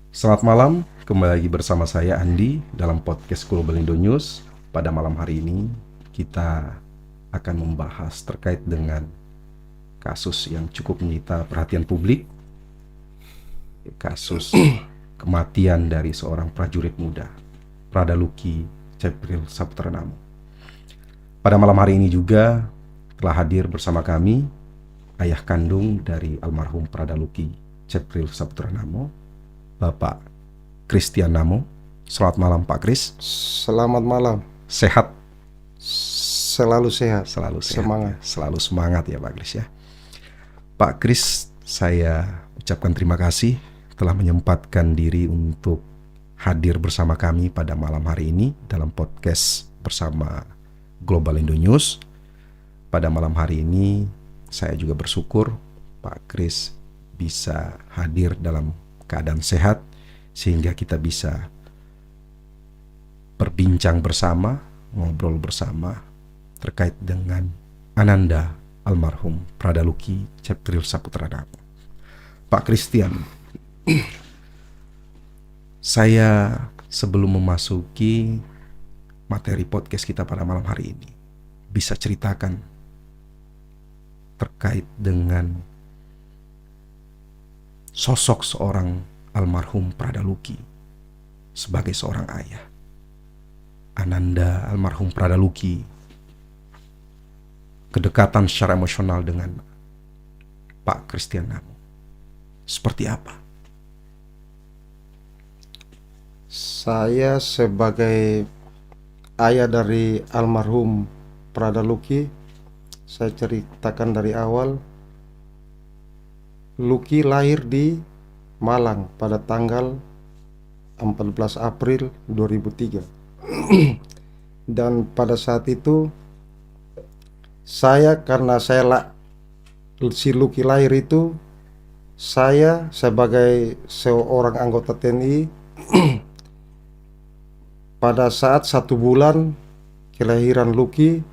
Selamat malam, kembali lagi bersama saya Andi dalam podcast Global Indo News. Pada malam hari ini kita akan membahas terkait dengan kasus yang cukup menyita perhatian publik, kasus kematian dari seorang prajurit muda, Pradaluki Cepril Saputranamo. Pada malam hari ini juga telah hadir bersama kami ayah kandung dari almarhum Pradaluki Cepril Saputranamo, Bapak Christian Namo. Selamat malam Pak Kris. Selamat malam. Sehat? Selalu sehat. Selalu sehat. Semangat. Selalu semangat ya Pak Kris ya. Pak Kris, saya ucapkan terima kasih telah menyempatkan diri untuk hadir bersama kami pada malam hari ini dalam podcast bersama Global Indo News. Pada malam hari ini saya juga bersyukur Pak Kris bisa hadir dalam keadaan sehat sehingga kita bisa berbincang bersama, ngobrol bersama terkait dengan Ananda almarhum Pradaluki Cepril Saputranamo. Pak Christian, saya sebelum memasuki materi podcast kita pada malam hari ini, bisa ceritakan terkait dengan sosok seorang almarhum Pradaluki sebagai seorang ayah. Ananda almarhum Pradaluki, kedekatan secara emosional dengan Pak Christian Namo seperti apa? Saya sebagai ayah dari almarhum Pradaluki, saya ceritakan dari awal. Luki lahir di Malang pada tanggal 14 April 2003. Dan pada saat itu si Luki lahir itu, saya sebagai seorang anggota TNI pada saat 1 bulan kelahiran Luki,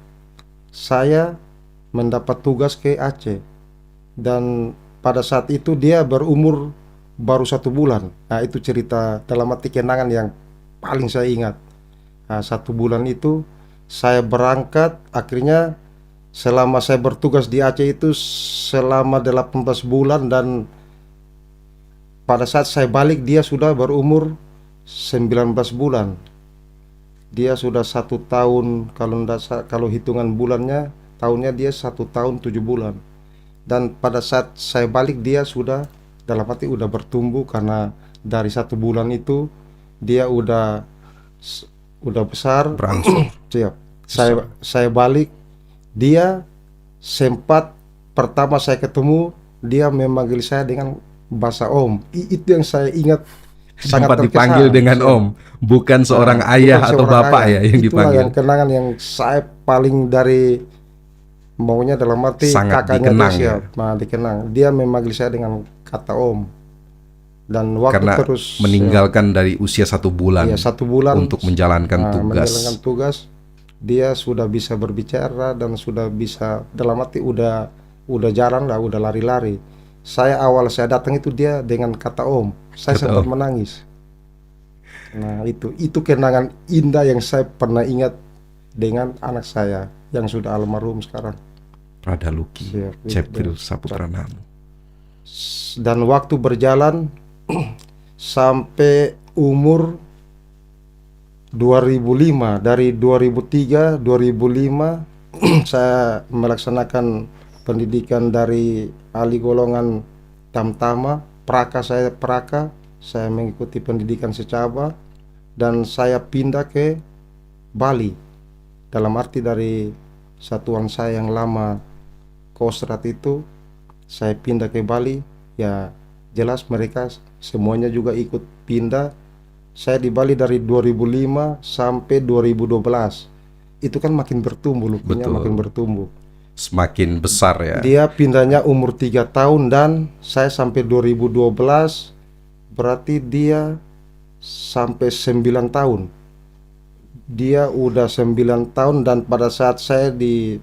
saya mendapat tugas ke Aceh. Dan pada saat itu dia berumur baru 1 bulan. Nah, itu cerita dalam arti kenangan yang paling saya ingat. Nah, 1 bulan itu saya berangkat. Akhirnya selama saya bertugas di Aceh itu selama 18 bulan, dan pada saat saya balik dia sudah berumur 19 bulan. Dia sudah 1 tahun, kalau hitungan bulannya, tahunnya dia 1 tahun 7 bulan. Dan pada saat saya balik dia sudah dalam arti udah bertumbuh, karena dari 1 bulan itu dia udah besar, Berangsur. siap. Saya balik, dia sempat pertama saya ketemu dia memanggil saya dengan bahasa Om. Itu yang saya ingat, sangat Sempat dipanggil terkesan. dengan Siap. Om, bukan seorang ayah Bukan atau seorang bapak ayah. ya yang Itulah dipanggil. yang kenangan yang saya paling dari maunya, dalam arti Sangat kakaknya dikenang dia ya. siap. Nah, dikenang. Dia memanggil saya dengan kata Om. Dan waktu Karena terus meninggalkan dari usia 1 bulan, ya 1 bulan untuk menjalankan tugas. menjalankan tugas, dia sudah bisa berbicara dan sudah bisa, dalam arti udah jarang lah, udah lari-lari. Saya datang itu dia dengan kata Om. Saya Kata sempat Om. menangis. Nah, itu kenangan indah yang saya pernah ingat dengan anak saya yang sudah almarhum sekarang. Pradaluki Siap, Cepril Saputranamo. Dan waktu berjalan sampai umur 2005, dari 2003 2005 saya melaksanakan pendidikan dari ahli golongan Tamtama, saya mengikuti pendidikan secaba, dan saya pindah ke Bali. Dalam arti dari satuan saya yang lama Kostrad itu, saya pindah ke Bali. Ya jelas mereka semuanya juga ikut pindah. Saya di Bali dari 2005 sampai 2012. Itu kan makin bertumbuh, Lukinya Betul. makin bertumbuh. Semakin besar ya. Dia pindahnya umur 3 tahun dan saya sampai 2012, berarti dia sampai 9 tahun. Dia udah 9 tahun, dan pada saat saya di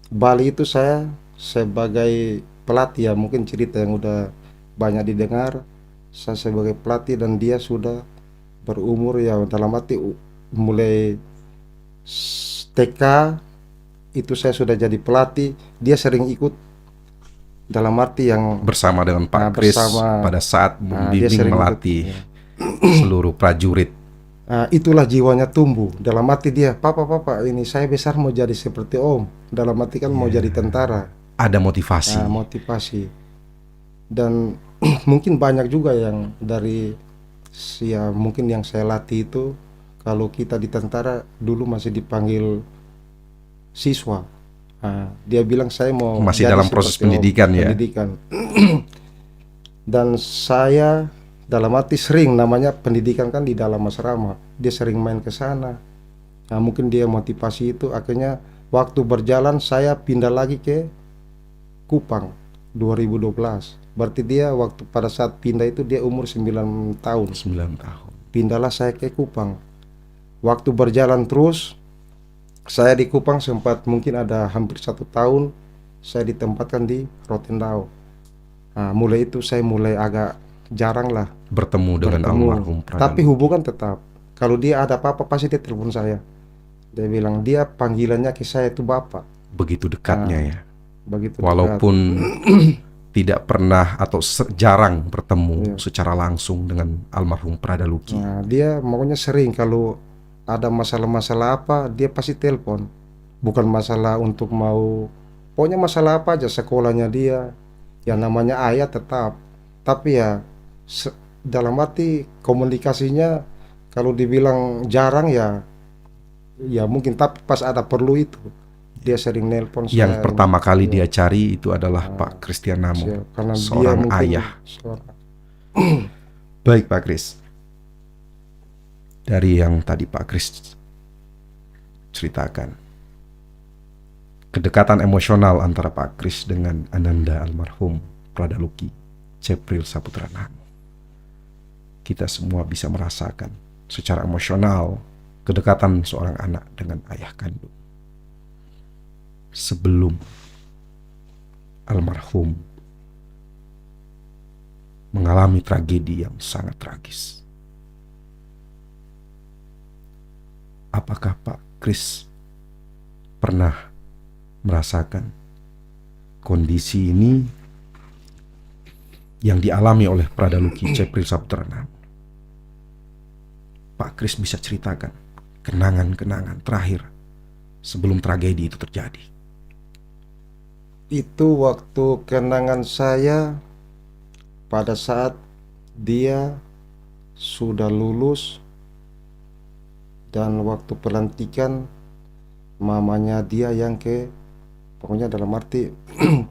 Bali itu saya sebagai pelatih, ya mungkin cerita yang udah banyak didengar. saya sebagai pelatih dan dia sudah berumur ya dalam arti mulai TK itu saya sudah jadi pelatih, dia sering ikut dalam arti yang Bersama dengan Pak Kris bersama pada saat dia membimbing sering ikut, melatih ya. seluruh prajurit. Itulah jiwanya tumbuh dalam arti dia, papa ini saya besar mau jadi seperti om, dalam arti kan mau jadi tentara. Ada motivasi. Motivasi dan mungkin banyak juga yang dari ya mungkin yang saya latih itu, kalau kita di tentara dulu masih dipanggil siswa. Dia bilang saya mau Masih jadi dalam proses seperti om, pendidikan ya. pendidikan. Dan saya dalam arti sering, namanya pendidikan kan di dalam asrama, dia sering main ke sana. Mungkin dia motivasi itu, akhirnya waktu berjalan saya pindah lagi ke Kupang 2012. Berarti dia waktu pada saat pindah itu dia umur 9 tahun. 9 tahun. Pindahlah saya ke Kupang. Waktu berjalan terus, saya di Kupang sempat mungkin ada hampir 1 tahun saya ditempatkan di Rotendao. Mulai itu saya mulai agak jarang lah Bertemu dengan almarhum Pradaluki. tapi hubungan tetap. Kalau dia ada apa-apa pasti dia telepon saya. Dia bilang dia panggilannya ke saya itu bapak. Begitu dekatnya ya. Begitu Walaupun tidak pernah atau jarang bertemu secara langsung dengan almarhum Pradaluki. Dia maunya sering kalau ada masalah-masalah apa dia pasti telepon. Bukan masalah untuk mau, pokoknya masalah apa aja, sekolahnya dia. Yang namanya ayah tetap. Tapi ya dalam arti komunikasinya kalau dibilang jarang ya mungkin, tapi pas ada perlu itu dia sering nelpon saya. Yang pertama kali dia cari itu adalah Pak Kristianamo, karena seorang dia ayah. Baik Pak Kris, dari yang tadi Pak Kris ceritakan, kedekatan emosional antara Pak Kris dengan Ananda almarhum Pradaluki Cepril Saputra Namo, kita semua bisa merasakan secara emosional kedekatan seorang anak dengan ayah kandung. Sebelum almarhum mengalami tragedi yang sangat tragis, apakah Pak Kris pernah merasakan kondisi ini yang dialami oleh Pradaluki Cepril Saputra Namo? Pak Kris bisa ceritakan kenangan-kenangan terakhir sebelum tragedi itu terjadi. Itu waktu kenangan saya pada saat dia sudah lulus dan waktu pelantikan mamanya dia yang pokoknya dalam arti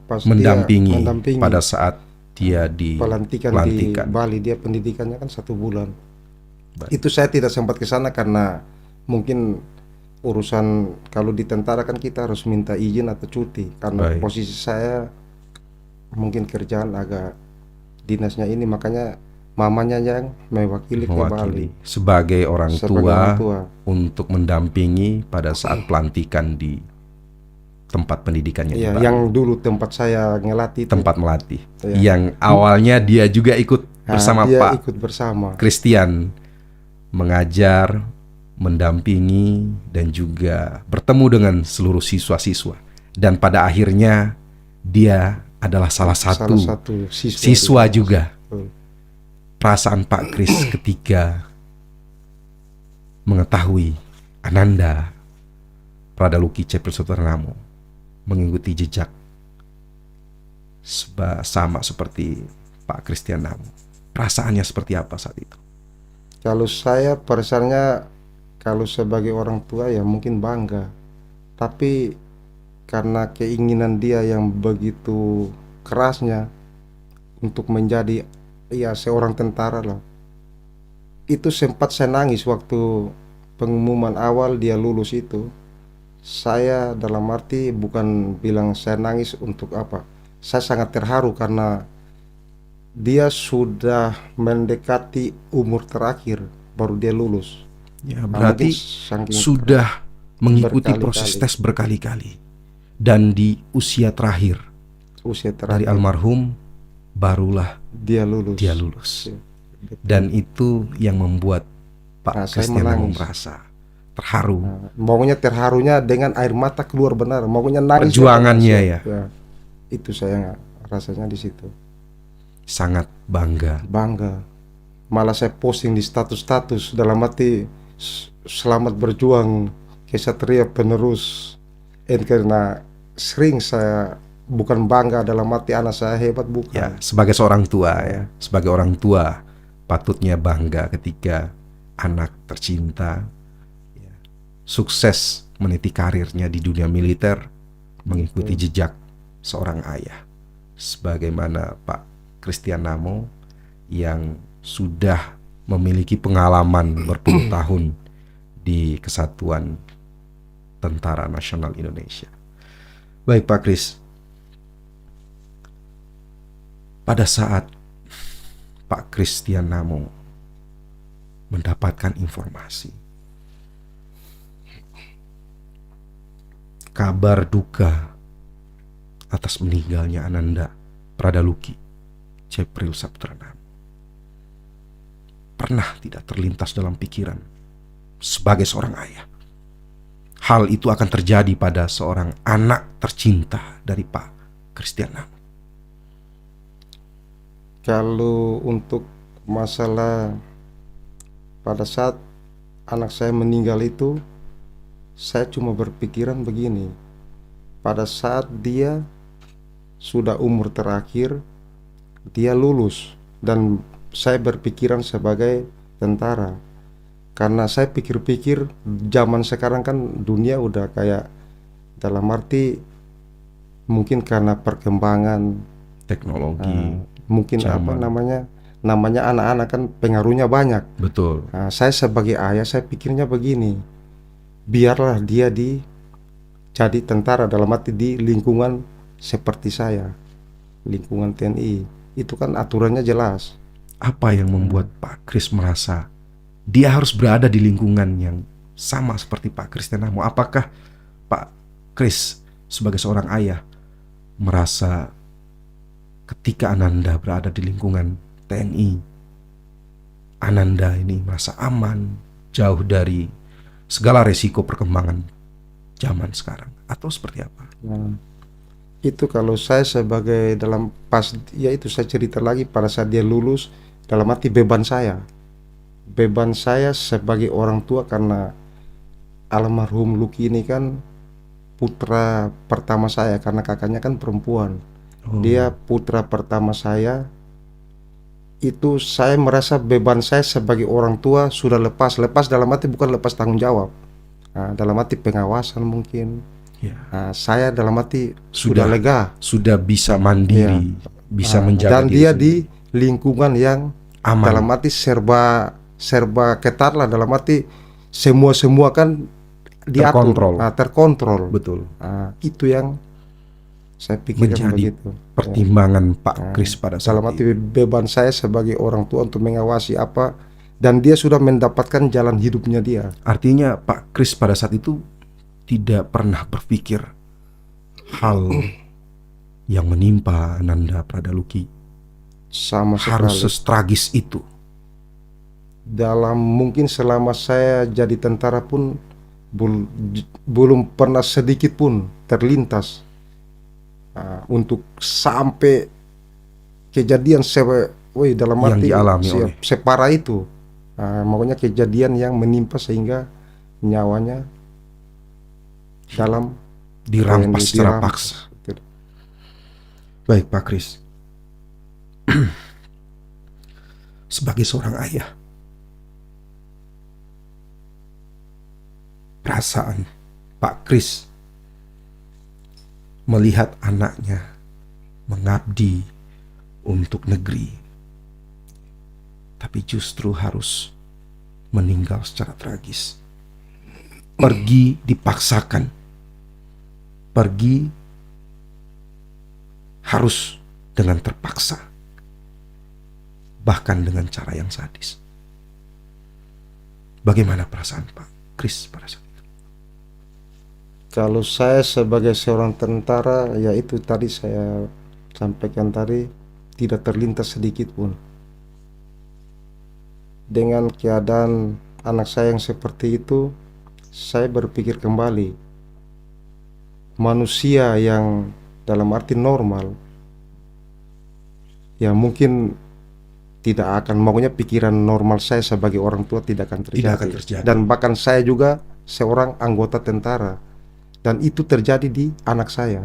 pas mendampingi dia pada saat dia di pelantikan di Bali. Dia pendidikannya kan 1 bulan. Baik. Itu saya tidak sempat ke sana karena mungkin urusan kalau di tentara kan kita harus minta izin atau cuti karena posisi saya mungkin kerjaan agak dinasnya ini, makanya mamanya yang mewakili ke Bali sebagai orang tua untuk mendampingi pada saat pelantikan di tempat pendidikannya. Iya, yang dulu tempat saya ngelatih, tempat melatih. Yang awalnya dia juga ikut bersama Pak Kristian mengajar, mendampingi, dan juga bertemu dengan seluruh siswa-siswa. Dan pada akhirnya dia adalah salah satu siswa juga. Perasaan Pak Kris ketika mengetahui Ananda Pradaluki Cepril Saputra Namo mengikuti jejak sama seperti Pak Kristianamo, perasaannya seperti apa saat itu? Kalau saya perasaannya, kalau sebagai orang tua ya mungkin bangga, tapi karena keinginan dia yang begitu kerasnya untuk menjadi seorang tentara lah, itu sempat saya nangis waktu pengumuman awal dia lulus itu. Saya dalam arti bukan bilang saya nangis untuk apa, saya sangat terharu karena dia sudah mendekati umur terakhir baru dia lulus. Ya, berarti sudah mengikuti proses tes berkali-kali, dan di usia terakhir dari almarhum barulah dia lulus. Dan itu yang membuat Nah, Pak saya Christian Namo menangis. merasa terharu. Maunya terharunya dengan air mata keluar benar, maunya nangis ya karena Perjuangannya ya, itu saya rasanya di situ sangat bangga. bangga. Malah saya posting di status-status dalam arti selamat berjuang kesatria penerus. Karena sering saya bukan bangga dalam arti anak saya hebat, bukan. Ya, sebagai seorang tua ya, sebagai orang tua patutnya bangga ketika anak tercinta ya, sukses meniti karirnya di dunia militer, mengikuti jejak seorang ayah. Sebagaimana Pak Christian Namo yang sudah memiliki pengalaman berpuluh tahun di Kesatuan Tentara Nasional Indonesia. Baik Pak Kris, pada saat Pak Christian Namo mendapatkan informasi kabar duka atas meninggalnya Ananda Pradaluki Cepril Saputra Namo, pernah tidak terlintas dalam pikiran sebagai seorang ayah hal itu akan terjadi pada seorang anak tercinta dari Pak Christian Namo? Kalau untuk masalah pada saat anak saya meninggal itu, saya cuma berpikiran begini. Pada saat dia sudah umur terakhir, dia lulus, dan saya berpikiran sebagai tentara. Karena saya pikir-pikir zaman sekarang kan dunia udah kayak, dalam arti mungkin karena perkembangan Teknologi, mungkin apa namanya anak-anak kan pengaruhnya banyak. betul. Saya sebagai ayah, saya pikirnya begini, biarlah dia jadi tentara, dalam arti di lingkungan seperti saya, lingkungan TNI. Itu kan aturannya jelas. Apa yang membuat Pak Kris merasa dia harus berada di lingkungan yang sama seperti Pak Christian Namo? Apakah Pak Kris sebagai seorang ayah merasa ketika Ananda berada di lingkungan TNI, Ananda ini merasa aman, jauh dari segala resiko perkembangan zaman sekarang, atau seperti apa? Itu kalau saya sebagai dalam pas, ya itu saya cerita lagi pada saat dia lulus, dalam arti beban saya sebagai orang tua, karena almarhum Luki ini kan putra pertama saya, karena kakaknya kan perempuan. Dia putra pertama saya. Itu saya merasa beban saya sebagai orang tua sudah lepas dalam arti bukan lepas tanggung jawab, dalam arti pengawasan mungkin. Saya dalam arti sudah lega, sudah bisa mandiri, bisa menjaga dan diri dia sendiri. di lingkungan yang Aman. dalam arti serba ketat lah, dalam arti semua kan diatur, terkontrol. Betul. Itu yang saya pikirkan Menjadi begitu. pertimbangan Pak Kris pada saat Dalam arti itu. beban saya sebagai orang tua untuk mengawasi apa, dan dia sudah mendapatkan jalan hidupnya dia. Artinya Pak Kris pada saat itu tidak pernah berpikir hal yang menimpa Ananda Pradaluki Sama harus sekali. setragis itu. Dalam mungkin selama saya jadi tentara pun belum pernah sedikit pun terlintas untuk sampai kejadian dalam Yang arti dialami oleh separah itu. Makanya kejadian yang menimpa sehingga nyawanya dalam dirampas secara paksa. Baik Pak Kris, sebagai seorang ayah, perasaan Pak Kris melihat anaknya mengabdi untuk negeri, tapi justru harus meninggal secara tragis. Pergi dipaksakan, pergi harus dengan terpaksa, bahkan dengan cara yang sadis. Bagaimana perasaan Pak Kris pada saat itu? Kalau saya sebagai seorang tentara, ya itu tadi saya sampaikan tadi, tidak terlintas sedikit pun. dengan keadaan anak saya yang seperti itu, saya berpikir kembali, manusia yang dalam arti normal, ya mungkin tidak akan, maunya pikiran normal saya sebagai orang tua tidak akan Tidak akan terjadi. terjadi. Dan bahkan saya juga seorang anggota tentara, dan itu terjadi di anak saya.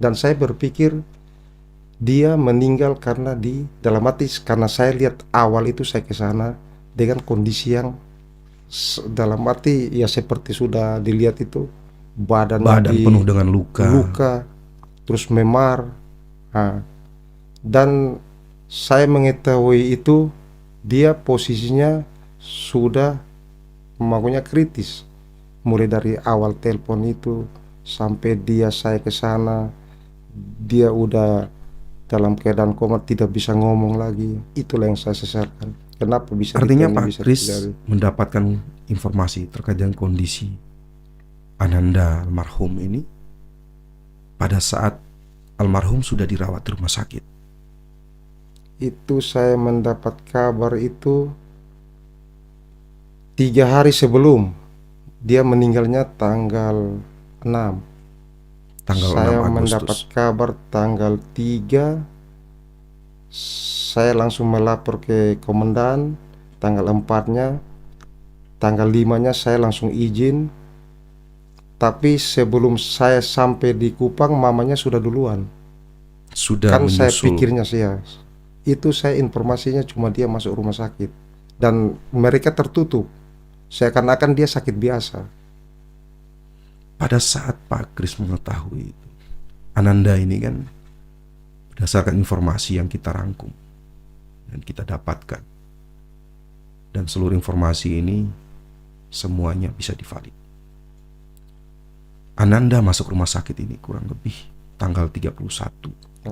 Dan saya berpikir dia meninggal karena di dalam arti, karena saya lihat awal itu saya ke sana dengan kondisi yang dalam arti ya seperti sudah dilihat itu, badan Penuh dengan luka. terus memar. Nah, dan saya mengetahui itu dia posisinya sudah makanya kritis, mulai dari awal telepon itu sampai saya ke sana, dia udah dalam keadaan koma, tidak bisa ngomong lagi. Itulah yang saya sesalkan. Kenapa bisa Artinya ini Pak bisa Kris terjadi? mendapatkan informasi terkait dengan kondisi Ananda almarhum ini pada saat almarhum sudah dirawat di rumah sakit. Itu saya mendapat kabar itu 3 hari sebelum dia meninggalnya, tanggal 6. Tanggal Saya 6 mendapat Agustus. kabar tanggal 3. Saya langsung melapor ke komandan. Tanggal 4-nya, tanggal 5-nya saya langsung izin. Tapi sebelum saya sampai di Kupang, mamanya sudah duluan. Sudah Kan saya menyusul. pikirnya sih ya, itu saya informasinya cuma dia masuk rumah sakit dan mereka tertutup, seakan-akan dia sakit biasa. Pada saat Pak Kris mengetahui itu, Ananda ini kan berdasarkan informasi yang kita rangkum dan kita dapatkan, dan seluruh informasi ini semuanya bisa divalid. Ananda masuk rumah sakit ini kurang lebih tanggal 31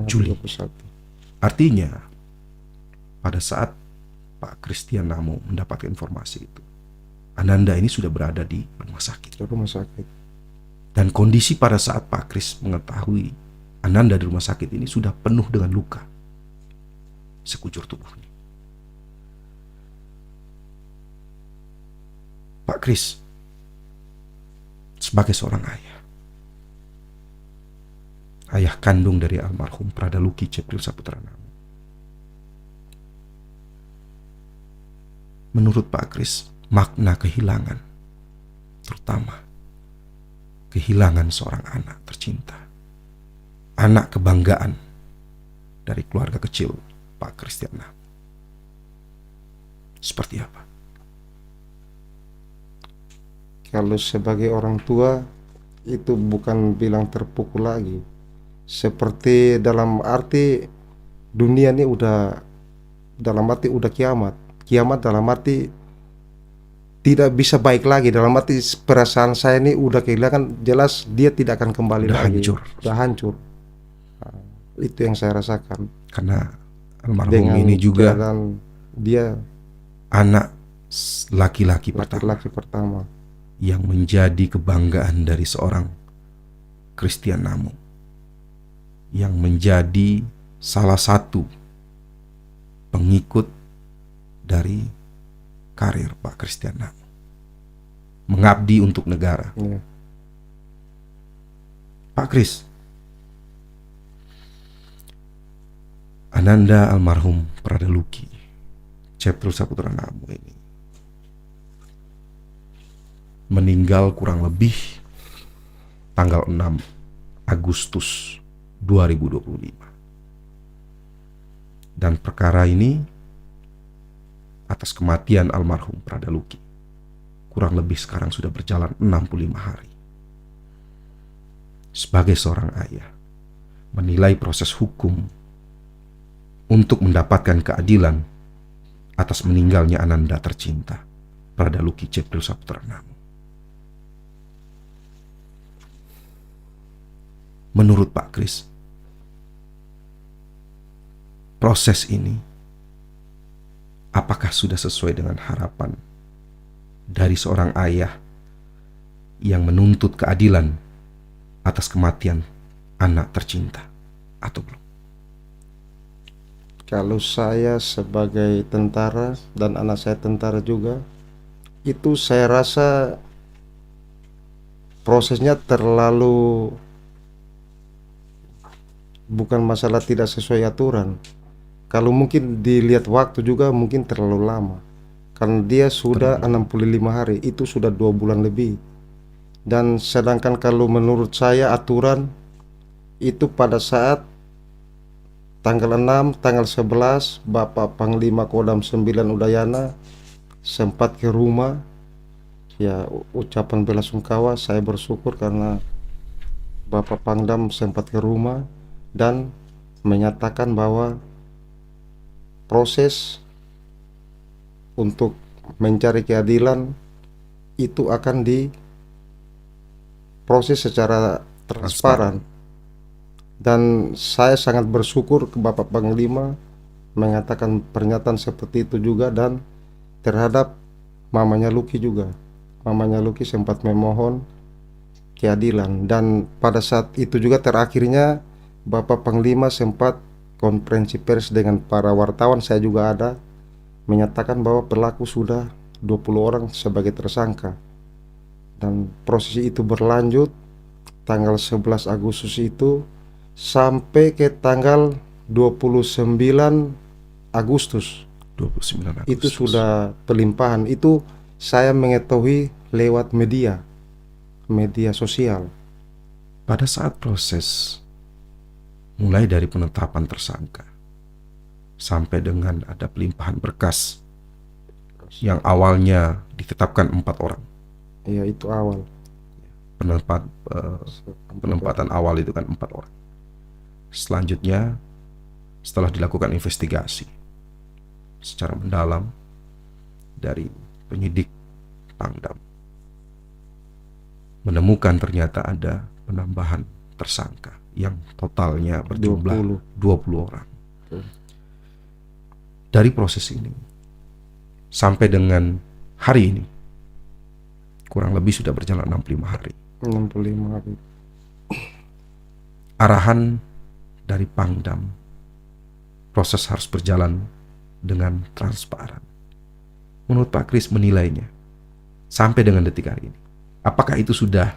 Juli. 21. Artinya pada saat Pak Kristian Namo mendapatkan informasi itu, Ananda ini sudah berada di rumah sakit. Ke rumah sakit. Dan kondisi pada saat Pak Kris mengetahui Ananda di rumah sakit ini sudah penuh dengan luka sekujur tubuhnya. Pak Kris sebagai seorang ayah kandung dari almarhum Pradaluki Cepril Saputra Namo, menurut Pak Kris makna kehilangan, terutama kehilangan seorang anak tercinta, anak kebanggaan dari keluarga kecil Pak Kristian Namo, seperti apa? Kalau sebagai orang tua itu bukan bilang terpukul lagi, seperti dalam arti dunia ini udah, dalam arti udah kiamat. Kiamat dalam arti tidak bisa baik lagi, dalam arti perasaan saya ini udah kehilangan, jelas dia tidak akan kembali Udah lagi. hancur. Udah hancur. Nah, itu yang saya rasakan. Karena almarhum Dengan ini juga keadaan dia anak laki-laki laki-laki pertama. yang menjadi kebanggaan dari seorang Kristian Namo, yang menjadi salah satu pengikut dari karir Pak Kristian Namo, mengabdi untuk negara. Ya. Pak Kris, Ananda almarhum Pradaluki Cepril Saputra Namo ini meninggal kurang lebih tanggal 6 Agustus 2025. Dan perkara ini atas kematian almarhum Pradaluki kurang lebih sekarang sudah berjalan 65 hari. Sebagai seorang ayah, menilai proses hukum untuk mendapatkan keadilan atas meninggalnya Ananda tercinta Pradaluki Cepril Saputra Namo, menurut Pak Kris, proses ini apakah sudah sesuai dengan harapan dari seorang ayah yang menuntut keadilan atas kematian anak tercinta atau belum? Kalau saya sebagai tentara dan anak saya tentara juga, itu saya rasa prosesnya terlalu, bukan masalah tidak sesuai aturan. Kalau mungkin dilihat waktu juga mungkin terlalu lama. Karena dia sudah 65 hari, itu sudah 2 bulan lebih. Dan sedangkan kalau menurut saya aturan itu pada saat tanggal 6, tanggal 11 Bapak Panglima Kodam 9 Udayana sempat ke rumah. Ya, ucapan bela sungkawa, saya bersyukur karena Bapak Pangdam sempat ke rumah dan menyatakan bahwa proses untuk mencari keadilan itu akan diproses secara transparan. Dan saya sangat bersyukur ke Bapak Panglima mengatakan pernyataan seperti itu juga, dan terhadap mamanya Lucky juga. Mamanya Lucky sempat memohon keadilan, dan pada saat itu juga terakhirnya Bapak Panglima sempat konferensi pers dengan para wartawan, saya juga ada, menyatakan bahwa pelaku sudah 20 orang sebagai tersangka. Dan proses itu berlanjut tanggal 11 Agustus itu sampai ke tanggal 29 Agustus. 29 Agustus. Itu sudah pelimpahan. Itu saya mengetahui lewat media sosial. Pada saat proses mulai dari penetapan tersangka sampai dengan ada pelimpahan berkas yang awalnya ditetapkan 4 orang. Iya, itu awal. Penempatan awal itu kan 4 orang. Selanjutnya, setelah dilakukan investigasi secara mendalam dari penyidik Pangdam, menemukan ternyata ada penambahan tersangka yang totalnya berjumlah 20 orang. Dari proses ini sampai dengan hari ini kurang lebih sudah berjalan 65 hari. 65 hari. Arahan dari Pangdam, proses harus berjalan dengan transparan. Menurut Pak Kris menilainya sampai dengan detik hari ini, apakah itu sudah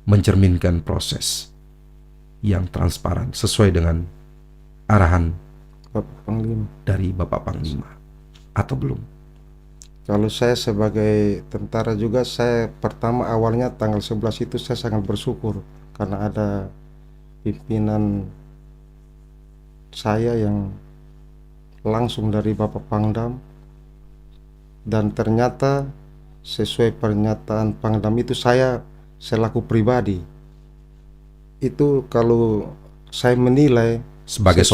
mencerminkan proses yang transparan sesuai dengan arahan Bapak Panglima dari Bapak Panglima atau belum? Kalau saya sebagai tentara juga, saya pertama awalnya tanggal 11 itu saya sangat bersyukur karena ada pimpinan saya yang langsung dari Bapak Pangdam, dan ternyata sesuai pernyataan Pangdam itu, saya selaku pribadi itu kalau saya menilai Sebagai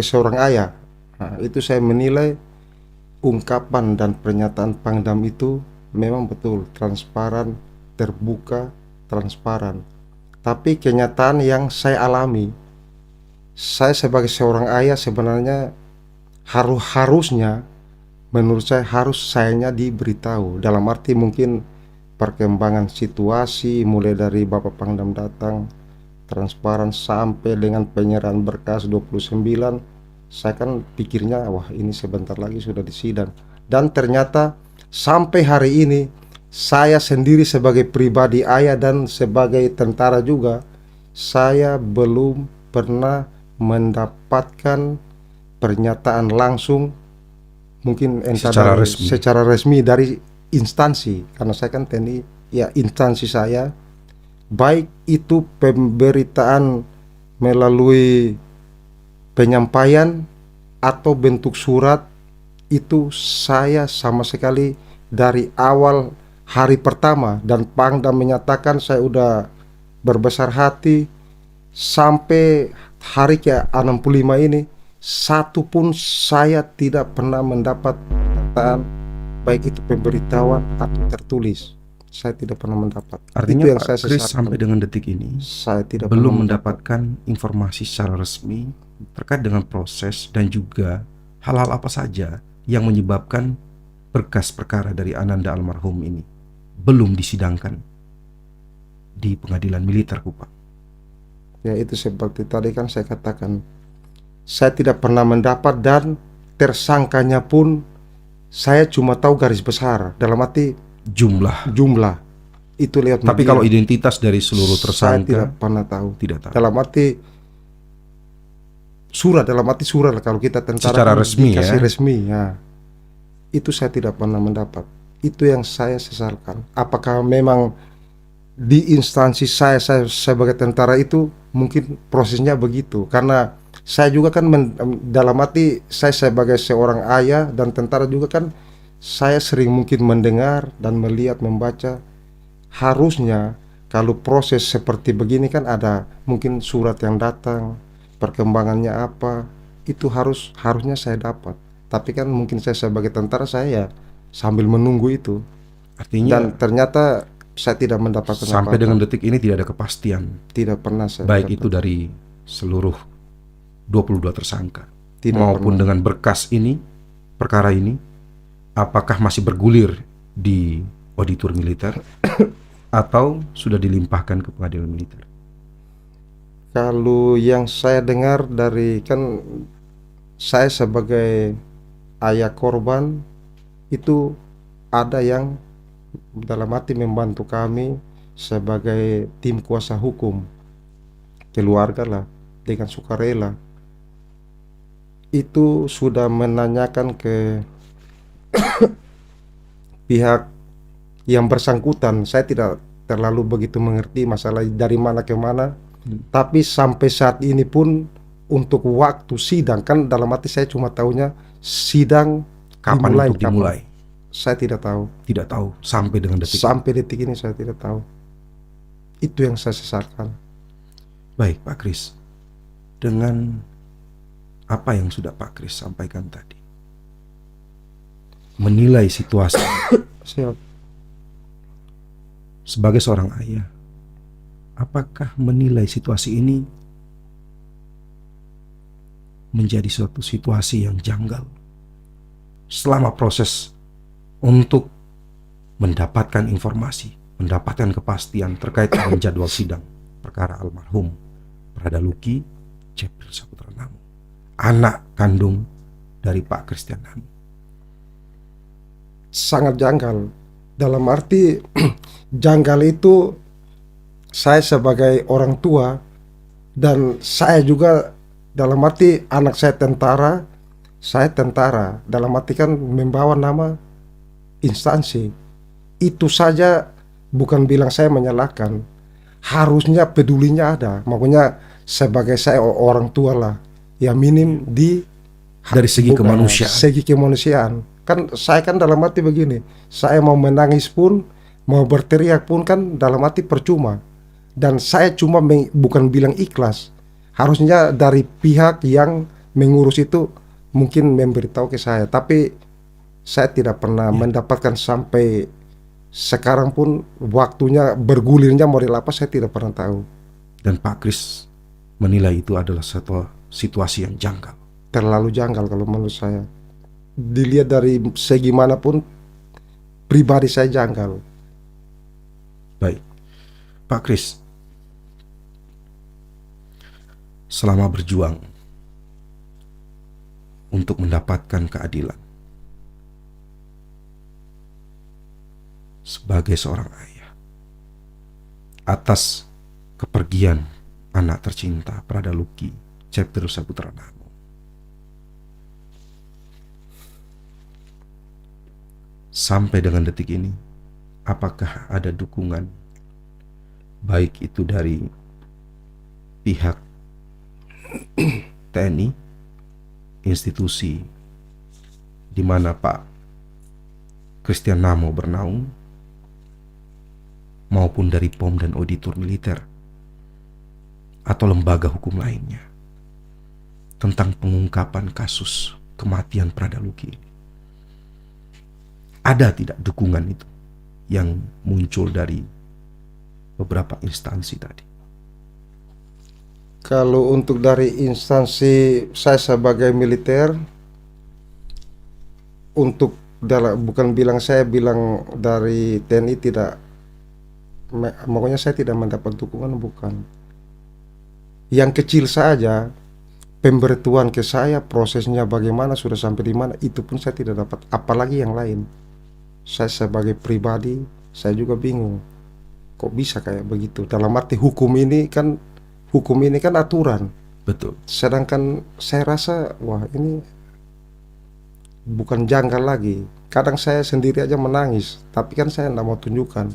seorang ayah, nah, itu saya menilai ungkapan dan pernyataan Pangdam itu memang betul transparan, terbuka, transparan. Tapi kenyataan yang saya alami, saya sebagai seorang ayah sebenarnya harusnya menurut saya sayanya diberitahu, dalam arti mungkin perkembangan situasi mulai dari Bapak Pangdam datang transparan sampai dengan penyerahan berkas 29. Saya kan pikirnya wah ini sebentar lagi sudah disidang, dan ternyata sampai hari ini saya sendiri sebagai pribadi ayah dan sebagai tentara juga, saya belum pernah mendapatkan pernyataan langsung, mungkin entah secara resmi dari instansi, karena saya kan TNI. Ya, instansi saya, baik itu pemberitaan melalui penyampaian atau bentuk surat, itu saya sama sekali dari awal hari pertama dan Pangdam menyatakan saya udah berbesar hati sampai hari ke-65 ini, satu pun saya tidak pernah mendapat pernyataan baik itu pemberitahuan atau tertulis. Saya tidak pernah mendapat. Artinya itu yang Pak saya Kris sesalkan. sampai dengan detik ini Saya tidak belum pernah mendapatkan informasi secara resmi terkait dengan proses dan juga hal-hal apa saja yang menyebabkan berkas perkara dari Ananda almarhum ini belum disidangkan di pengadilan militer Kupang. Ya, itu seperti tadi kan saya katakan, saya tidak pernah mendapat, dan tersangkanya pun saya cuma tahu garis besar, dalam arti Jumlah. jumlah itu lewat Tapi media. kalau identitas dari seluruh Saya tidak tersangka pernah tahu. tidak tahu. Dalam arti surat, dalam arti surat lah, kalau kita tentara Secara kan resmi dikasih ya. resmi ya. Itu saya tidak pernah mendapat. Itu yang saya sesalkan. Apakah memang di instansi saya sebagai tentara itu mungkin prosesnya begitu? Karena saya juga kan dalam arti saya sebagai seorang ayah dan tentara juga kan, saya sering mungkin mendengar dan melihat, membaca. Harusnya kalau proses seperti begini kan ada mungkin surat yang datang, perkembangannya apa, itu harusnya saya dapat. Tapi kan mungkin saya sebagai tentara, saya sambil menunggu itu, Artinya dan ternyata saya tidak mendapatkan sampai apa-apa. dengan detik ini tidak ada kepastian, Tidak pernah saya baik dapat. itu dari seluruh 22 tersangka Tidak maupun pernah. dengan berkas ini, perkara ini, apakah masih bergulir di auditor militer atau sudah dilimpahkan ke pengadilan militer. Kalau yang saya dengar dari, kan saya sebagai ayah korban itu, ada yang dalam arti membantu kami sebagai tim kuasa hukum keluarga lah, dengan sukarela. Itu sudah menanyakan ke pihak yang bersangkutan. Saya tidak terlalu begitu mengerti masalah dari mana ke mana. Tapi sampai saat ini pun untuk waktu sidang, kan dalam arti saya cuma tahunya sidang Kapan dimulai, untuk dimulai? saya tidak tahu. Tidak tahu sampai dengan detik ini. Sampai detik ini saya tidak tahu. Itu yang saya sesalkan. Baik Pak Kris, dengan apa yang sudah Pak Kris sampaikan tadi, menilai situasi Siap. sebagai seorang ayah, apakah menilai situasi ini menjadi suatu situasi yang janggal selama proses untuk mendapatkan informasi, mendapatkan kepastian terkait dengan jadwal sidang perkara almarhum Prada Luki Cepril Saputra Namo, anak kandung dari Pak Christian Namo? Sangat janggal. Dalam arti janggal itu, saya sebagai orang tua dan saya juga dalam arti anak saya tentara, dalam arti kan membawa nama instansi. Itu saja bukan bilang saya menyalahkan, harusnya pedulinya ada. Makanya sebagai saya orang tua lah, ya minim di Dari segi kemanusiaan. Segi kemanusiaan. Kan saya kan dalam arti begini, saya mau menangis pun, mau berteriak pun kan dalam arti percuma. Dan saya cuma bukan bilang ikhlas. Harusnya dari pihak yang mengurus itu mungkin memberitahu ke saya. Tapi saya tidak pernah mendapatkan sampai sekarang pun, waktunya bergulirnya model apa saya tidak pernah tahu. Dan Pak Kris menilai itu adalah satu situasi yang janggal. Terlalu janggal kalau menurut saya. Dilihat dari segi manapun, pribadi saya janggal. Baik, Pak Kris, selama berjuang untuk mendapatkan keadilan sebagai seorang ayah atas kepergian anak tercinta Prada Luki Cepril Saputra Namo, sampai dengan detik ini, apakah ada dukungan baik itu dari pihak TNI, institusi di mana Pak Christian Namo bernaung, maupun dari POM dan auditor militer atau lembaga hukum lainnya tentang pengungkapan kasus kematian Prada Luki ini? Ada tidak dukungan itu yang muncul dari beberapa instansi tadi? Kalau untuk dari instansi saya sebagai militer, untuk bukan bilang saya bilang dari TNI tidak, makanya saya tidak mendapat dukungan, bukan. Yang kecil saja, pemberitahuan ke saya prosesnya bagaimana, sudah sampai di mana, itu pun saya tidak dapat, apalagi yang lain. Saya sebagai pribadi, saya juga bingung, kok bisa kayak begitu. Dalam arti hukum ini kan aturan, Betul. sedangkan saya rasa wah ini bukan janggal lagi. Kadang saya sendiri aja menangis, tapi kan saya tidak mau tunjukkan.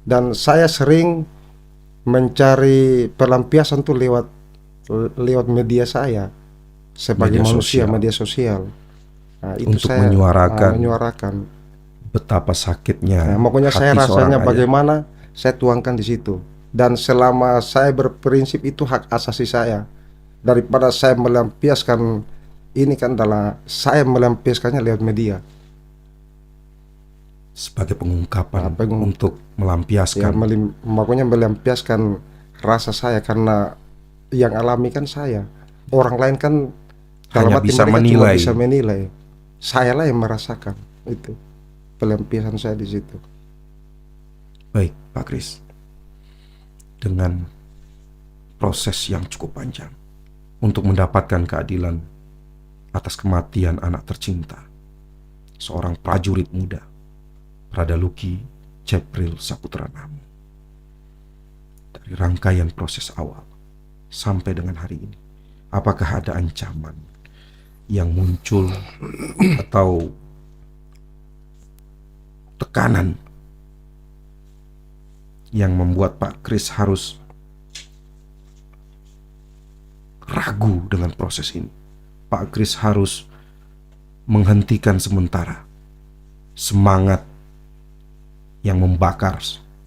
Dan saya sering mencari pelampiasan tuh lewat lewat media saya sebagai Media manusia, sosial. media sosial. Nah, itu Untuk saya menyuarakan. betapa sakitnya Nah, makanya saya hati seorang rasanya ayah. bagaimana saya tuangkan di situ. Dan selama saya berprinsip itu hak asasi saya, daripada saya melampiaskan ini kan adalah saya melampiaskannya lewat media. Sebagai pengungkapan Pengung- untuk Ya, melampiaskan. makanya melampiaskan rasa saya, karena yang alami kan saya. Orang lain kan dalam Hanya arti bisa mereka cuma menilai. bisa menilai. Saya lah yang merasakan itu. Pelampiasan saya di situ. Baik, Pak Kris. Dengan proses yang cukup panjang untuk mendapatkan keadilan atas kematian anak tercinta, seorang prajurit muda, Pradaluki Cepril Saputra Namo. Dari rangkaian proses awal sampai dengan hari ini, apakah ada ancaman yang muncul atau tekanan yang membuat Pak Kris harus ragu dengan proses ini? Pak Kris harus menghentikan sementara semangat yang membakar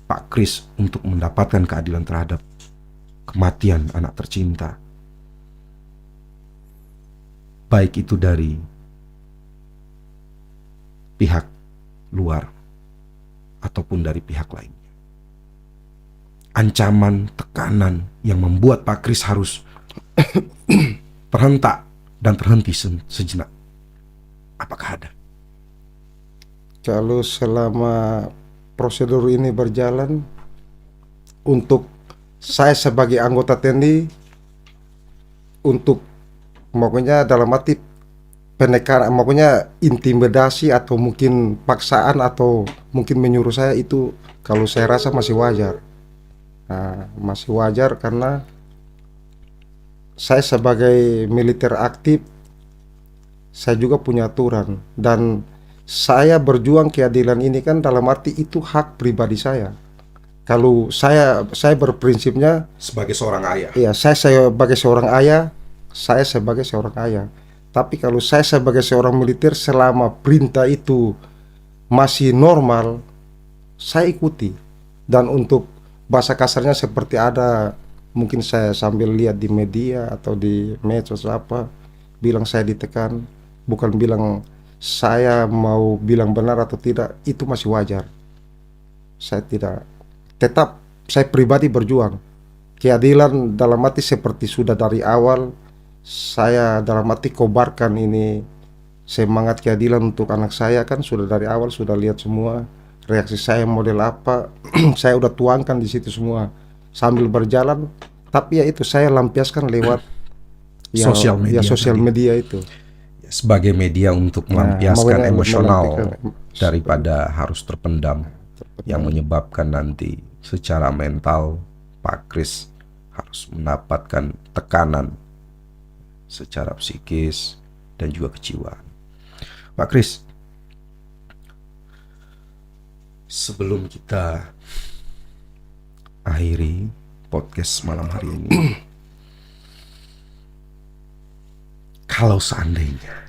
Pak Kris untuk mendapatkan keadilan terhadap kematian anak tercinta, baik itu dari pihak luar ataupun dari pihak lainnya. Ancaman, tekanan yang membuat Pak Kris harus terhentak dan terhenti sejenak, apakah ada? Kalau selama prosedur ini berjalan, untuk saya sebagai anggota TNI, untuk makanya dalam arti penekanan, makanya intimidasi atau mungkin paksaan atau mungkin menyuruh saya, itu kalau saya rasa masih wajar. Nah, masih wajar karena saya sebagai militer aktif, saya juga punya aturan, dan saya berjuang keadilan ini kan dalam arti itu hak pribadi saya. Kalau saya berprinsipnya, Sebagai seorang ayah, ya saya sebagai seorang ayah, saya sebagai seorang ayah. Tapi kalau saya sebagai seorang militer, selama perintah itu masih normal, saya ikuti. Dan untuk bahasa kasarnya seperti ada, mungkin saya sambil lihat di media atau di medsos apa, bilang saya ditekan, bukan bilang saya mau bilang benar atau tidak, itu masih wajar. Saya tidak, tetap saya pribadi berjuang keadilan dalam arti seperti sudah dari awal saya dalam arti kobarkan ini semangat keadilan untuk anak saya, kan sudah dari awal sudah lihat semua reaksi saya model apa. Saya udah tuangkan di situ semua sambil berjalan, tapi ya itu saya lampiaskan lewat sosial media, sosial tadi. media itu. Sebagai media untuk melampiaskan makanya emosional melampiaskan. daripada harus terpendam, yang menyebabkan nanti secara mental Pak Kris harus mendapatkan tekanan secara psikis dan juga kejiwaan. Pak Kris, sebelum kita akhiri podcast malam hari ini, kalau seandainya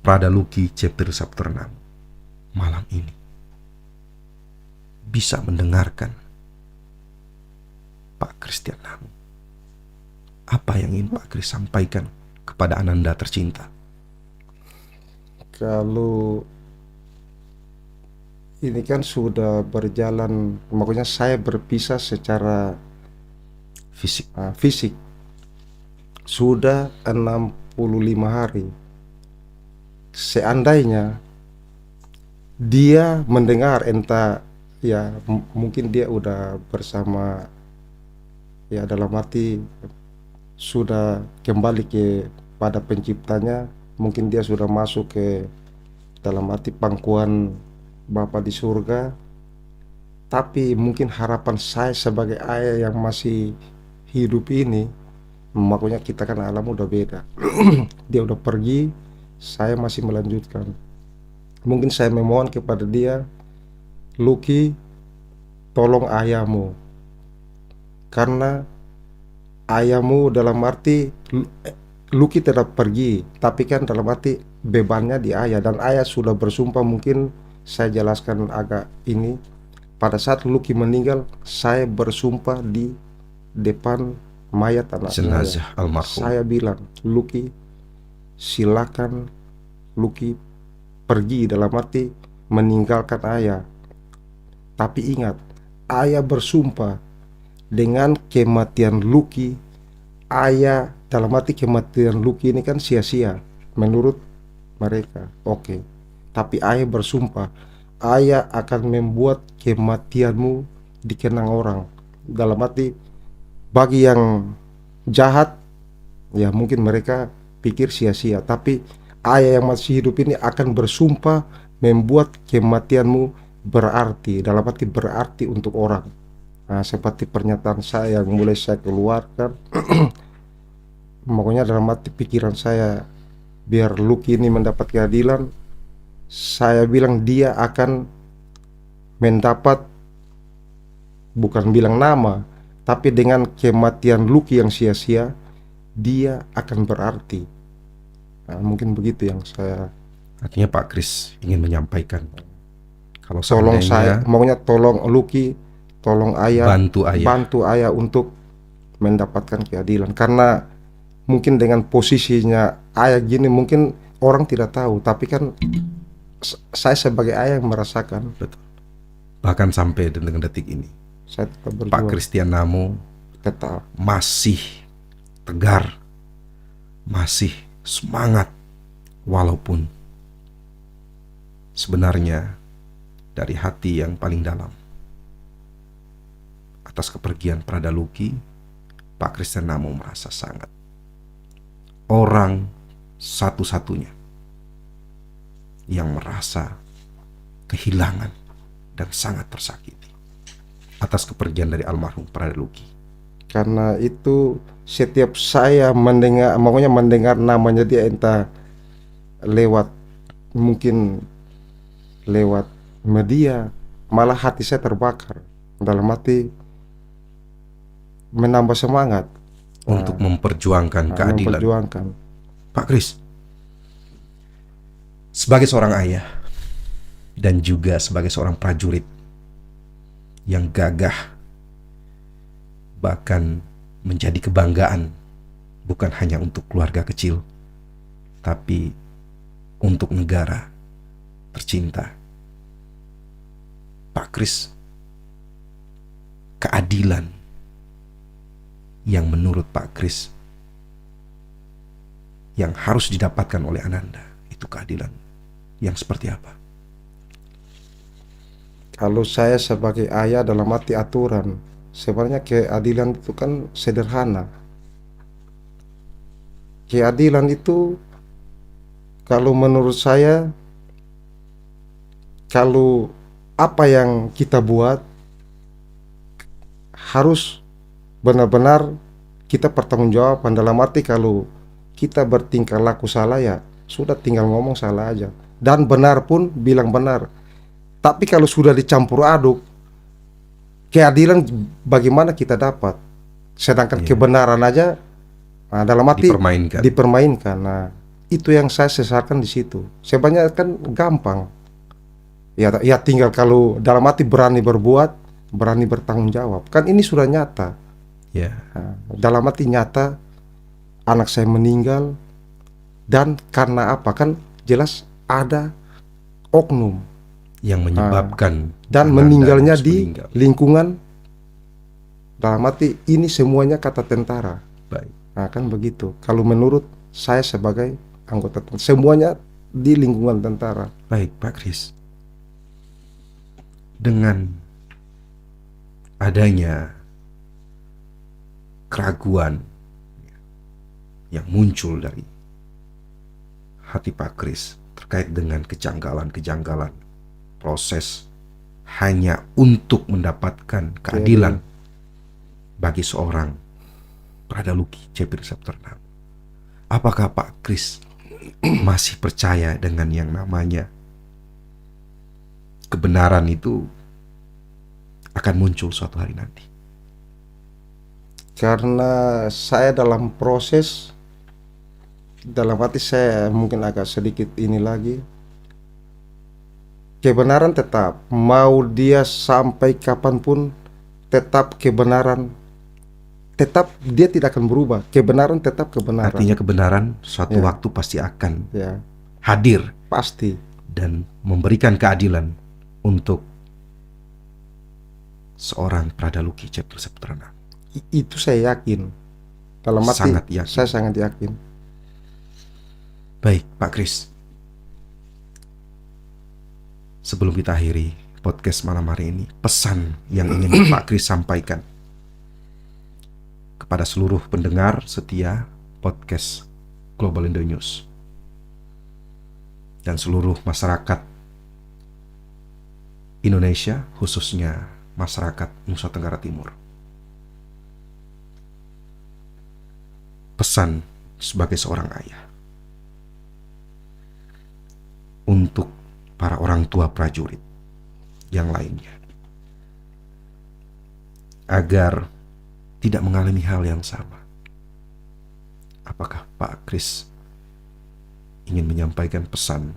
Pradaluki Cepril Saputra Namo malam ini bisa mendengarkan Pak Christian Namo, apa yang ingin Pak Kris sampaikan kepada Ananda tercinta? Kalau ini kan sudah berjalan, makanya saya berpisah secara Fisik. fisik sudah 65 hari. Seandainya dia mendengar, entah ya mungkin dia udah bersama, ya dalam arti sudah kembali ke pada penciptanya, mungkin dia sudah masuk ke dalam arti pangkuan Bapa di surga. Tapi mungkin harapan saya sebagai ayah yang masih hidup ini, makanya kita kan alam udah beda. Dia udah pergi, saya masih melanjutkan. Mungkin saya memohon kepada dia, Lucky, tolong ayahmu, karena ayahmu dalam arti Lucky tetap pergi, tapi kan dalam arti bebannya di ayah, dan ayah sudah bersumpah. Mungkin saya jelaskan agak ini, pada saat Lucky meninggal, saya bersumpah di depan mayat anak saya. Jenazah almarhum. Saya bilang, Lucky, silakan Lucky pergi, dalam arti meninggalkan ayah. Tapi ingat, ayah bersumpah dengan kematian Lucky, ayah dalam arti kematian Lucky ini kan sia-sia menurut mereka. Oke. Tapi ayah bersumpah, ayah akan membuat kematianmu dikenang orang. Dalam arti bagi yang jahat, ya mungkin mereka pikir sia-sia, tapi ayah yang masih hidup ini akan bersumpah membuat kematianmu berarti, dalam arti berarti untuk orang. Nah, seperti pernyataan saya yang mulai saya keluarkan. Makanya dalam arti pikiran saya, biar Lucky ini mendapat keadilan, saya bilang dia akan mendapat, bukan bilang nama, tapi dengan kematian Lucky yang sia-sia, dia akan berarti. Nah, mungkin begitu yang saya. Artinya Pak Kris ingin menyampaikan, kalau Tolong saya, seandainya maunya tolong Lucky, tolong ayah, bantu ayah untuk mendapatkan keadilan. Karena mungkin dengan posisinya ayah gini, mungkin orang tidak tahu, tapi kan saya sebagai ayah yang merasakan. betul. Bahkan sampai dengan detik ini, Saya tetap Pak berjuang, Christian Namo tetap. masih tegar, masih semangat, walaupun sebenarnya dari hati yang paling dalam atas kepergian Prada Lucky, Pak Christian Namo merasa sangat orang satu-satunya yang merasa kehilangan dan sangat tersakiti atas kepergian dari almarhum Prada Lucky. Karena itu setiap saya mendengar, makanya mendengar namanya dia, entah lewat, mungkin lewat media, malah hati saya terbakar. Dalam hati menambah semangat Untuk memperjuangkan keadilan. memperjuangkan. Pak Kris, sebagai seorang ayah dan juga sebagai seorang prajurit yang gagah, bahkan menjadi kebanggaan bukan hanya untuk keluarga kecil, tapi untuk negara tercinta. Pak Kris, keadilan yang menurut Pak Kris yang harus didapatkan oleh Ananda, itu keadilan yang seperti apa? Kalau saya sebagai ayah dalam arti aturan, sebenarnya keadilan itu kan sederhana. Keadilan itu kalau menurut saya, kalau apa yang kita buat harus benar-benar kita pertanggungjawaban. Dalam arti kalau kita bertingkah laku salah, ya sudah tinggal ngomong salah aja, dan benar pun bilang benar. Tapi kalau sudah dicampur aduk, keadilan bagaimana kita dapat? Sedangkan kebenaran aja, nah, dalam arti dipermainkan. Nah, itu yang saya sesalkan di situ. Sebenarnya kan gampang. Ya tinggal kalau dalam arti berani berbuat, berani bertanggung jawab. Kan ini sudah nyata. Ya. Nah, dalam arti nyata, anak saya meninggal, dan karena apa? Kan jelas ada oknum yang menyebabkan dan meninggalnya di lingkungan, dalam arti ini semuanya kata tentara. Baik. Nah, kan begitu. Kalau menurut saya sebagai anggota tentara, semuanya di lingkungan tentara. Baik, Pak Kris. Dengan adanya keraguan yang muncul dari hati Pak Kris terkait dengan kejanggalan-kejanggalan proses hanya untuk mendapatkan keadilan bagi seorang Pradaluki Cepi Sapternam. Apakah Pak Kris masih percaya dengan yang namanya kebenaran itu akan muncul suatu hari nanti? Karena saya dalam proses, dalam hati saya mungkin agak sedikit ini lagi, kebenaran tetap, mau dia sampai kapanpun tetap kebenaran, tetap dia tidak akan berubah. Kebenaran tetap kebenaran. Artinya kebenaran suatu waktu pasti akan hadir pasti dan memberikan keadilan untuk seorang Pradaluki Cepi Sapternam. Itu saya yakin. Dalam hati Sangat yakin. saya sangat yakin. Baik Pak Kris, sebelum kita akhiri podcast malam hari ini, pesan yang ingin Pak Kris sampaikan kepada seluruh pendengar setia podcast Global Indo News dan seluruh masyarakat Indonesia, khususnya masyarakat Nusa Tenggara Timur. Pesan sebagai seorang ayah untuk para orang tua prajurit yang lainnya, agar tidak mengalami hal yang sama. Apakah Pak Kris ingin menyampaikan pesan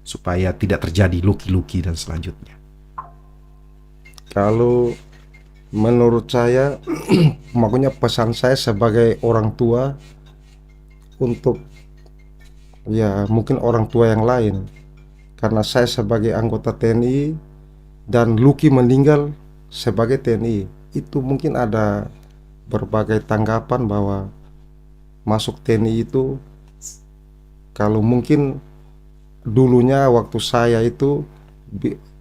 supaya tidak terjadi luki-luki dan selanjutnya? Kalau menurut saya, makanya pesan saya sebagai orang tua untuk mungkin orang tua yang lain, karena saya sebagai anggota TNI dan Luki meninggal sebagai TNI, itu mungkin ada berbagai tanggapan bahwa masuk TNI itu, kalau mungkin dulunya waktu saya itu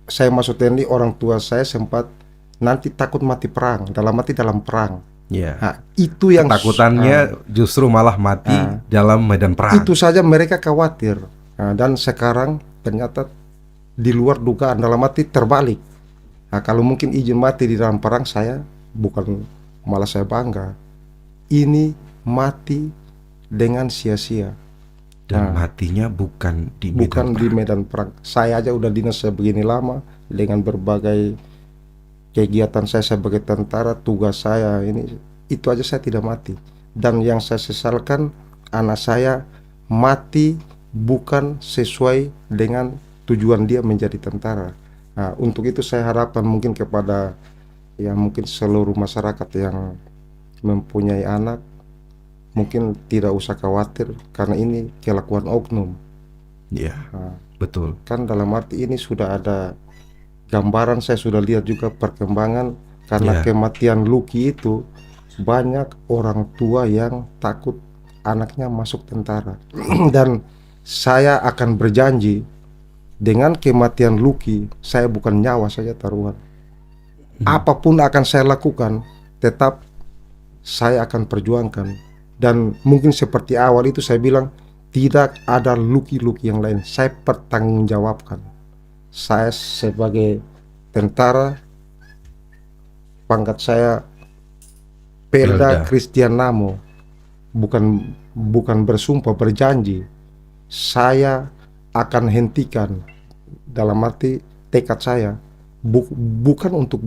saya masuk TNI, orang tua saya sempat nanti takut mati perang, dalam perang. Nah, itu yang ketakutannya justru malah mati dalam medan perang. Itu saja mereka khawatir. Dan sekarang ternyata di luar dugaan, dalam arti terbalik. Nah, kalau mungkin izin mati di dalam perang, saya bukan malah saya bangga. Ini mati dengan sia-sia. Dan matinya bukan di medan perang. Saya aja udah dinas sebegini lama dengan berbagai kegiatan saya sebagai tentara, tugas saya ini, itu aja saya tidak mati. Dan yang saya sesalkan, anak saya mati bukan sesuai dengan tujuan dia menjadi tentara. Nah, untuk itu saya harapkan mungkin kepada mungkin seluruh masyarakat yang mempunyai anak, mungkin tidak usah khawatir karena ini kelakuan oknum. Betul. Kan dalam arti ini sudah ada gambaran, saya sudah lihat juga perkembangan karena kematian Luki itu banyak orang tua yang takut anaknya masuk tentara. Dan saya akan berjanji dengan kematian Luki, saya bukan nyawa saja taruhan. Apapun akan saya lakukan, tetap saya akan perjuangkan. Dan mungkin seperti awal itu saya bilang, tidak ada Luki-Luki yang lain. Saya pertanggungjawabkan. Saya sebagai tentara, pangkat saya Pelda Christian Namo, bukan bersumpah, berjanji saya akan hentikan, dalam arti tekad saya bukan untuk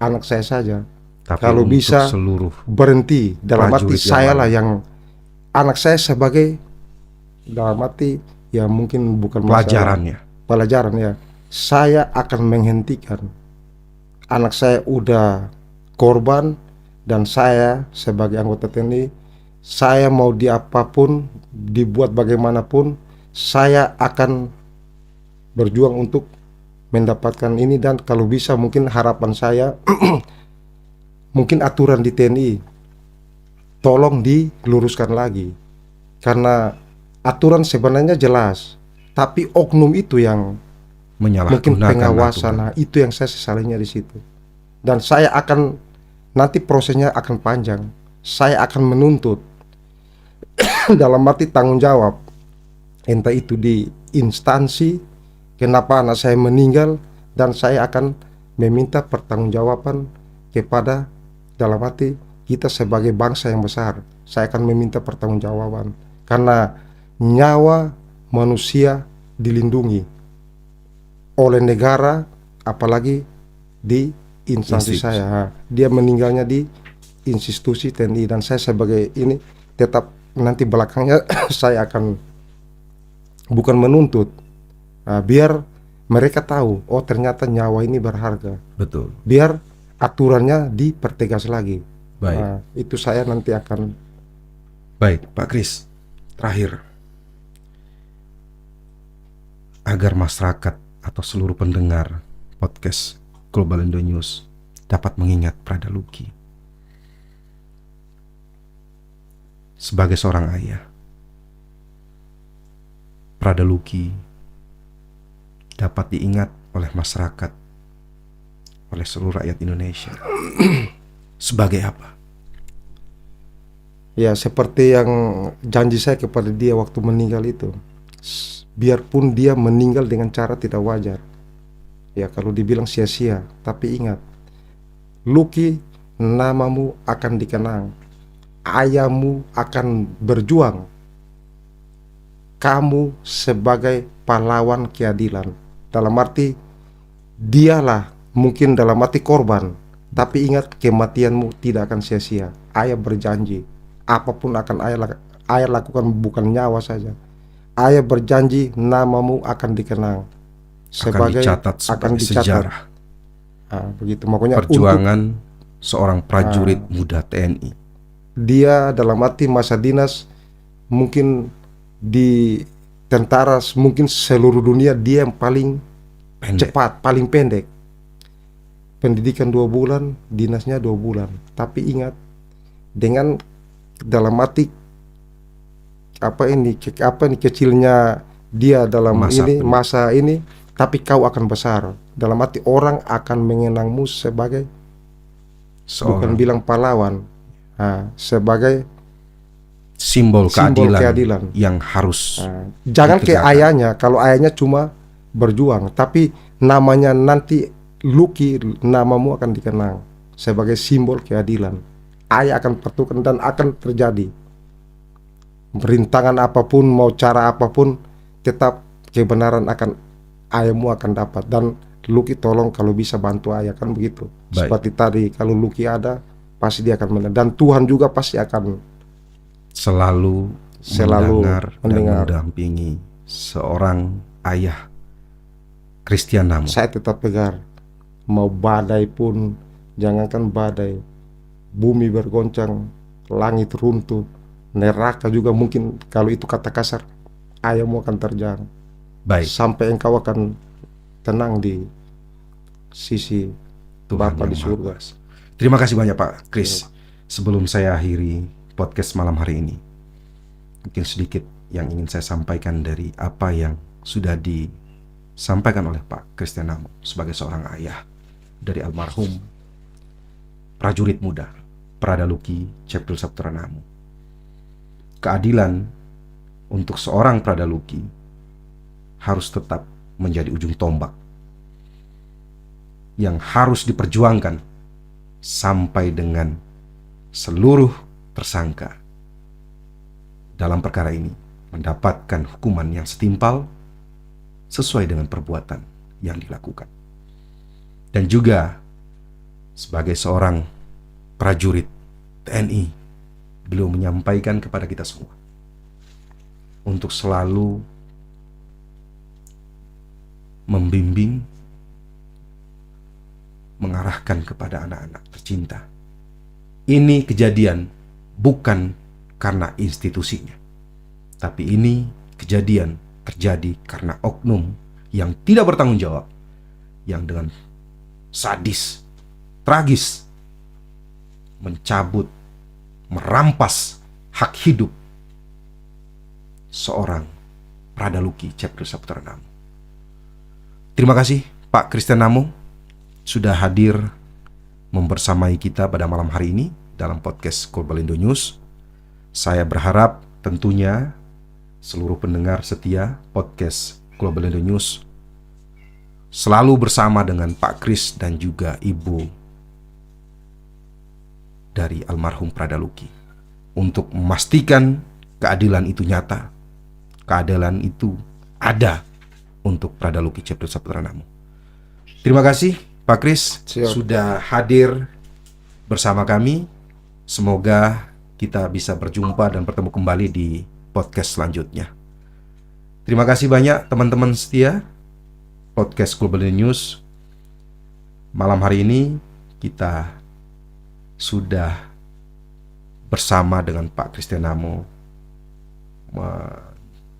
anak saya saja, tapi kalau bisa seluruh berhenti, dalam arti saya lah yang anak saya sebagai, dalam arti mungkin bukan pelajaran saya akan menghentikan. Anak saya udah korban, dan saya sebagai anggota TNI, saya mau diapapun, dibuat bagaimanapun, saya akan berjuang untuk mendapatkan ini. Dan kalau bisa mungkin harapan saya mungkin aturan di TNI tolong diluruskan lagi, karena aturan sebenarnya jelas, tapi oknum itu yang mungkin pengawasan. Nah, itu yang saya sesalinya di situ. Dan saya akan, nanti prosesnya akan panjang. Saya akan menuntut dalam arti tanggung jawab, entah itu di instansi kenapa anak saya meninggal, dan saya akan meminta pertanggungjawaban kepada, dalam arti kita sebagai bangsa yang besar, saya akan meminta pertanggungjawaban karena nyawa manusia dilindungi oleh negara, apalagi di instansi saya. Dia meninggalnya di institusi TNI, dan saya sebagai ini tetap nanti belakangnya saya akan bukan menuntut, biar mereka tahu, oh ternyata nyawa ini berharga. Betul. Biar aturannya dipertegas lagi. Baik. Itu saya nanti akan. Baik, Pak Kris. Terakhir, agar masyarakat atau seluruh pendengar podcast Global Indo News dapat mengingat Prada Luki sebagai seorang ayah, Prada Luki dapat diingat oleh masyarakat, oleh seluruh rakyat Indonesia sebagai apa? Ya, seperti yang janji saya kepada dia waktu meninggal itu. Biarpun dia meninggal dengan cara tidak wajar, ya kalau dibilang sia-sia, tapi ingat, Luki, namamu akan dikenang, ayahmu akan berjuang, kamu sebagai pahlawan keadilan. Dalam arti dialah mungkin dalam arti korban, tapi ingat kematianmu tidak akan sia-sia. Ayah berjanji, apapun akan ayah lakukan, bukan nyawa saja. Ayah berjanji namamu akan dikenang, sebagai akan dicatat sejarah. Begitu makanya perjuangan seorang prajurit muda TNI. Dia dalam arti masa dinas mungkin di tentara, mungkin seluruh dunia dia yang paling cepat, paling pendek. Pendidikan 2 bulan, dinasnya 2 bulan. Tapi ingat, dengan dalam arti kecilnya dia dalam masa ini, tapi kau akan besar. Dalam arti orang akan mengenangmu sebagai bukan bilang pahlawan, sebagai simbol keadilan yang harus jangan kayak ayahnya. Kalau ayahnya cuma berjuang, tapi namanya nanti Luki, namamu akan dikenang sebagai simbol keadilan. Ayah akan pertukan dan akan terjadi rintangan apapun, mau cara apapun, tetap kebenaran akan ayahmu akan dapat. Dan Luki tolong kalau bisa bantu ayah, kan begitu. Baik. Seperti tadi, kalau Luki ada pasti dia akan mendengar, dan Tuhan juga pasti akan selalu mendengar dan mendampingi seorang ayah Christian Namo. Saya tetap tegar, mau badai pun, jangankan badai, bumi bergoncang, langit runtuh, neraka juga mungkin, kalau itu kata kasar, ayahmu akan terjang. Baik. Sampai engkau akan tenang di sisi Tuhan Bapa di surga. Terima kasih banyak Pak Kris. Sebelum saya akhiri podcast malam hari ini, mungkin sedikit yang ingin saya sampaikan dari apa yang sudah disampaikan oleh Pak Christian Namo sebagai seorang ayah dari almarhum prajurit muda Prada Luki Ceptul Saputra Namo. Keadilan untuk seorang Prada Luki harus tetap menjadi ujung tombak yang harus diperjuangkan sampai dengan seluruh tersangka dalam perkara ini mendapatkan hukuman yang setimpal sesuai dengan perbuatan yang dilakukan. Dan juga sebagai seorang prajurit TNI, beliau menyampaikan kepada kita semua untuk selalu membimbing, mengarahkan kepada anak-anak tercinta. Ini kejadian bukan karena institusinya, tapi ini kejadian terjadi karena oknum yang tidak bertanggung jawab, yang dengan sadis, tragis mencabut, merampas hak hidup seorang Prada Luki Ceptul Saputra Namo. Terima kasih Pak Christian Namo sudah hadir membersamai kita pada malam hari ini dalam podcast Global Indo News. Saya berharap tentunya seluruh pendengar setia podcast Global Indo News selalu bersama dengan Pak Kris dan juga Ibu dari almarhum Prada Luki untuk memastikan keadilan itu nyata, keadilan itu ada untuk Prada Luki Cipto Saputra Namo. Terima kasih Pak Kris sudah hadir bersama kami. Semoga kita bisa berjumpa dan bertemu kembali di podcast selanjutnya. Terima kasih banyak teman-teman setia podcast Global News. Malam hari ini kita sudah bersama dengan Pak Christian Namo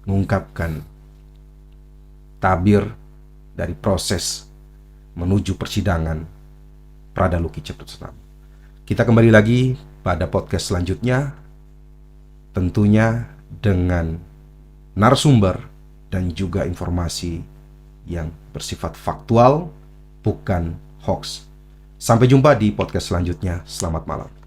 mengungkapkan tabir dari proses menuju persidangan Prada Luki Cipto Namo. Kita kembali lagi pada podcast selanjutnya, tentunya dengan narasumber dan juga informasi yang bersifat faktual, bukan hoax. Sampai jumpa di podcast selanjutnya. Selamat malam.